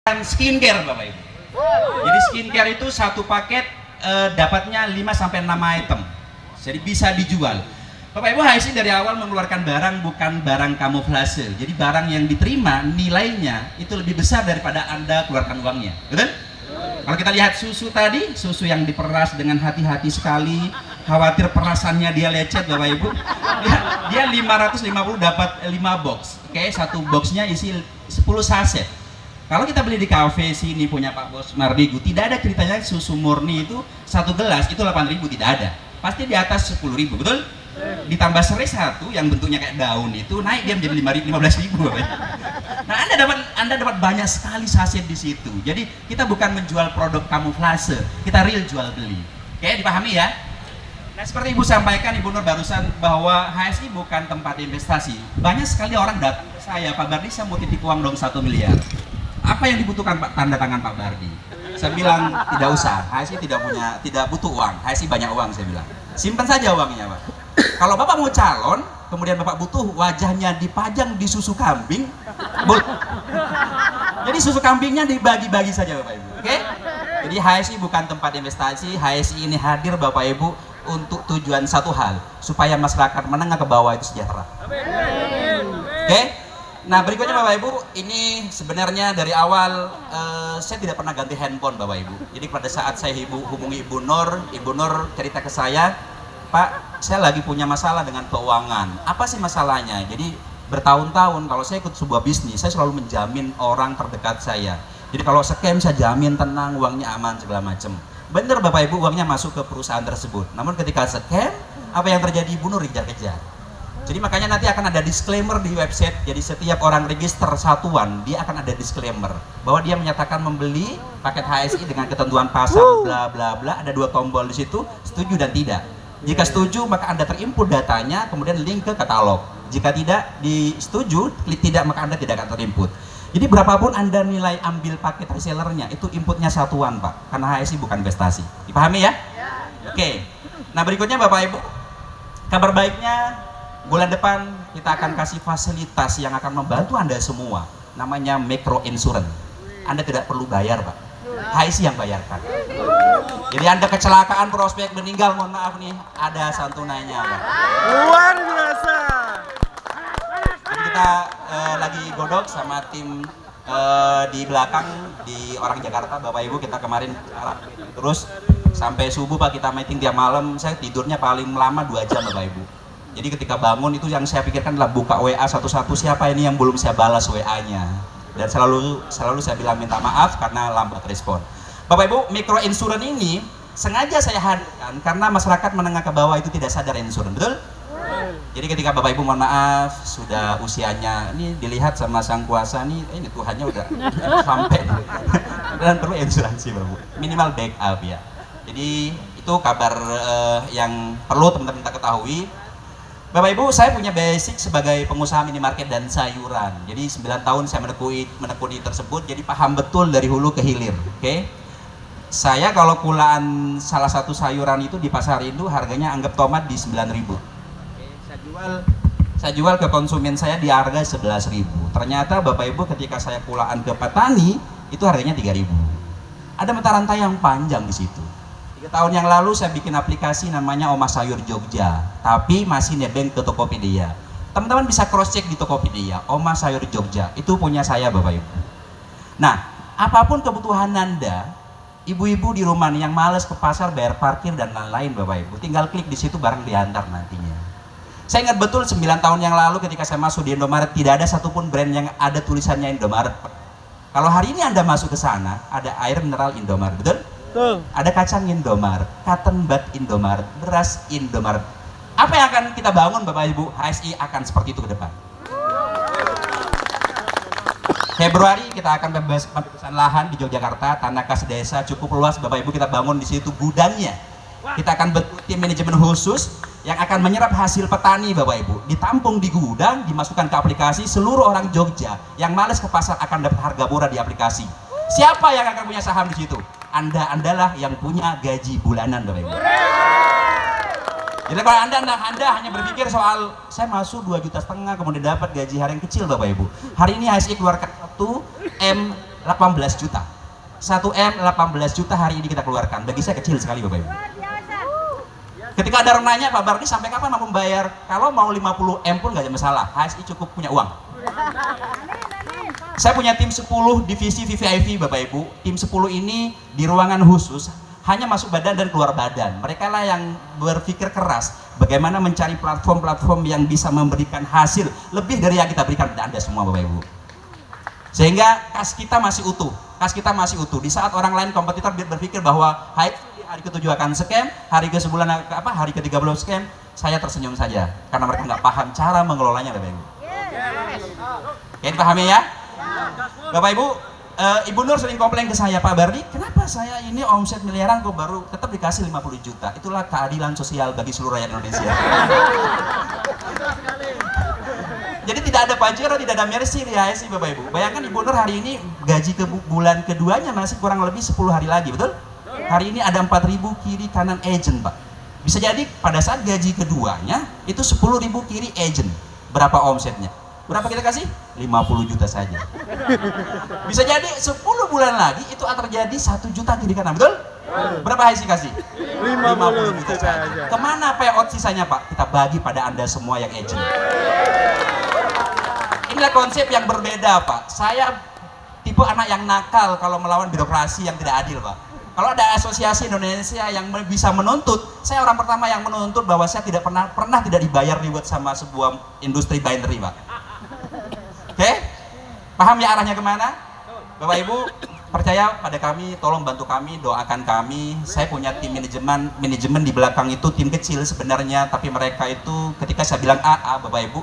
Skincare Bapak Ibu. Jadi skincare itu satu paket dapatnya 5-6 item. Jadi bisa dijual. Bapak Ibu, HSI dari awal mengeluarkan barang bukan barang kamuflase. Jadi barang yang diterima nilainya itu lebih besar daripada Anda keluarkan uangnya. Betul? Kalau kita lihat susu tadi, susu yang diperas dengan hati-hati sekali, khawatir perasannya dia lecet Bapak Ibu. Dia 550 dapat 5 box. Oke, satu boxnya isi 10 saset. Kalau kita beli di kafe sini punya Pak Bos Mardigu, tidak ada ceritanya susu murni itu satu gelas itu 8.000, tidak ada. Pasti di atas 10.000, betul? Ditambah serai satu yang bentuknya kayak daun itu naik dia menjadi 15.000. Nah, Anda dapat banyak sekali saset di situ. Jadi kita bukan menjual produk kamuflase, kita real jual beli. Oke, dipahami ya? Nah, seperti Ibu sampaikan Ibu Nur barusan bahwa HSI bukan tempat investasi. Banyak sekali orang datang ke saya, Pak Bardi saya mau titip uang dong 1 miliar. Apa yang dibutuhkan Pak? Tanda tangan Pak Bardi. Saya bilang tidak usah, HSI tidak butuh uang, HSI banyak uang, saya bilang. Simpan saja uangnya Pak. Kalau Bapak mau calon, kemudian Bapak butuh wajahnya dipajang di susu kambing, jadi susu kambingnya dibagi-bagi saja Bapak Ibu. Oke? Jadi HSI bukan tempat investasi, HSI ini hadir Bapak Ibu untuk tujuan satu hal, supaya masyarakat menengah ke bawah itu sejahtera. Oke? Nah, berikutnya Bapak Ibu, ini sebenarnya dari awal saya tidak pernah ganti handphone Bapak Ibu. Jadi pada saat saya hubungi Ibu Nur cerita ke saya, Pak, saya lagi punya masalah dengan keuangan. Apa sih masalahnya? Jadi bertahun-tahun kalau saya ikut sebuah bisnis, saya selalu menjamin orang terdekat saya. Jadi kalau scam saya jamin tenang, uangnya aman segala macam. Bener Bapak Ibu, uangnya masuk ke perusahaan tersebut. Namun ketika scam, apa yang terjadi? Ibu Nur dikejar-kejar. Jadi makanya nanti akan ada disclaimer di website. Jadi setiap orang register satuan, dia akan ada disclaimer bahwa dia menyatakan membeli paket HSI dengan ketentuan pasal bla bla bla. Ada 2 tombol di situ, setuju dan tidak. Jika setuju, maka Anda terinput datanya, kemudian link ke katalog. Jika tidak disetujui, klik tidak, maka Anda tidak akan terinput. Jadi berapapun Anda nilai ambil paket resellernya, itu inputnya satuan Pak, karena HSI bukan investasi. Dipahami ya? Oke. Nah, berikutnya Bapak Ibu, kabar baiknya bulan depan kita akan kasih fasilitas yang akan membantu Anda semua, namanya micro insurance. Anda tidak perlu bayar Pak, HSI yang bayarkan. Jadi Anda kecelakaan, prospek meninggal, mohon maaf nih, ada santunannya Pak. Luar biasa. Jadi kita lagi godok sama tim di belakang, di orang Jakarta Bapak Ibu. Kita kemarin terus sampai subuh Pak, kita meeting tiap malam. Saya tidurnya paling lama 2 jam Bapak Ibu. Jadi ketika bangun itu yang saya pikirkan adalah buka WA satu-satu, siapa ini yang belum saya balas WA-nya. Dan selalu saya bilang minta maaf karena lambat respon. Bapak Ibu, micro insurance ini sengaja saya hadirkan karena masyarakat menengah ke bawah itu tidak sadar insurance, betul? Jadi ketika Bapak Ibu mohon maaf sudah usianya ini dilihat sama sang kuasa nih, ini Tuhannya udah sampai dan perlu insuransi Bapak, minimal backup ya. Jadi itu kabar yang perlu teman-teman kita ketahui. Bapak Ibu, saya punya basic sebagai pengusaha minimarket dan sayuran. Jadi 9 tahun saya menekuni tersebut, jadi paham betul dari hulu ke hilir. Oke? Saya kalau kulaan salah satu sayuran itu di pasar Indo harganya anggap tomat di 9.000. Saya jual ke konsumen saya di harga 11.000. Ternyata Bapak Ibu ketika saya kulaan ke petani itu harganya 3.000. Ada mata rantai yang panjang di situ. 3 tahun yang lalu saya bikin aplikasi namanya Oma Sayur Jogja, tapi masih nebeng ke Tokopedia. Teman-teman bisa cross check di Tokopedia, Oma Sayur Jogja, itu punya saya Bapak Ibu. Nah, apapun kebutuhan Anda, ibu-ibu di rumah nih yang males ke pasar bayar parkir dan lain-lain Bapak Ibu, tinggal klik di situ barang diantar nantinya. Saya ingat betul 9 tahun yang lalu ketika saya masuk di Indomaret, tidak ada satupun brand yang ada tulisannya Indomaret. Kalau hari ini Anda masuk ke sana, ada air mineral Indomaret, betul? Ada kacang Indomaret, cotton bud Indomaret, beras Indomaret. Apa yang akan kita bangun Bapak Ibu? HSI akan seperti itu ke depan. Februari kita akan pembebasan lahan di Yogyakarta, tanah kas desa cukup luas Bapak Ibu, kita bangun di situ gudangnya. Kita akan bentuk tim manajemen khusus yang akan menyerap hasil petani Bapak Ibu, ditampung di gudang, dimasukkan ke aplikasi. Seluruh orang Jogja yang males ke pasar akan dapat harga murah di aplikasi. Siapa yang akan punya saham di situ? Anda-andalah yang punya gaji bulanan Bapak Ibu. Jadi kalau Anda hanya berpikir soal saya masuk 2,5 juta kemudian dapat gaji harian kecil Bapak Ibu. Hari ini HSI keluarkan 1 M 18 juta. 1M 18 juta hari ini kita keluarkan. Bagi saya kecil sekali Bapak Ibu. Ketika ada orang nanya, Pak Bardi sampai kapan mau membayar? Kalau mau 50M pun nggak ada masalah. HSI cukup punya uang. Saya punya tim 10 divisi VVIP Bapak Ibu. Tim 10 ini di ruangan khusus hanya masuk badan dan keluar badan. Mereka lah yang berpikir keras bagaimana mencari platform-platform yang bisa memberikan hasil lebih dari yang kita berikan kepada Anda semua Bapak Ibu. Sehingga kas kita masih utuh. Kas kita masih utuh. Di saat orang lain kompetitor berpikir bahwa hari ke-7 akan scam, hari ke-11 hari ke-30 scam, saya tersenyum saja karena mereka nggak paham cara mengelolanya Bapak Ibu. Kalian pahami ya? Bapak Ibu, Ibu Nur sering komplain ke saya, Pak Bardi, kenapa saya ini omset miliaran kok baru tetap dikasih 50 juta? Itulah keadilan sosial bagi seluruh rakyat Indonesia. Jadi tidak ada pajero, tidak ada mercy di HSI Bapak Ibu. Bayangkan Ibu Nur hari ini gaji ke bulan keduanya masih kurang lebih 10 hari lagi, betul? Hari ini ada 4.000 kiri kanan agent Pak. Bisa jadi pada saat gaji keduanya itu 10.000 kiri agent. Berapa omsetnya? Berapa kita kasih? 50 juta saja. Bisa jadi 10 bulan lagi itu akan terjadi 1 juta kiri kanan, betul? Berapa HSI kasih? 50 juta saja. Kemana payout sisanya Pak? Kita bagi pada Anda semua yang agent. Inilah konsep yang berbeda Pak. Saya tipe anak yang nakal kalau melawan birokrasi yang tidak adil Pak. Kalau ada asosiasi Indonesia yang bisa menuntut, saya orang pertama yang menuntut bahwa saya tidak pernah tidak dibayar reward sama sebuah industri binary Pak. Oke? Paham ya arahnya kemana? Bapak Ibu, percaya pada kami, tolong bantu kami, doakan kami. Saya punya tim manajemen di belakang itu tim kecil sebenarnya, tapi mereka itu ketika saya bilang A Bapak Ibu,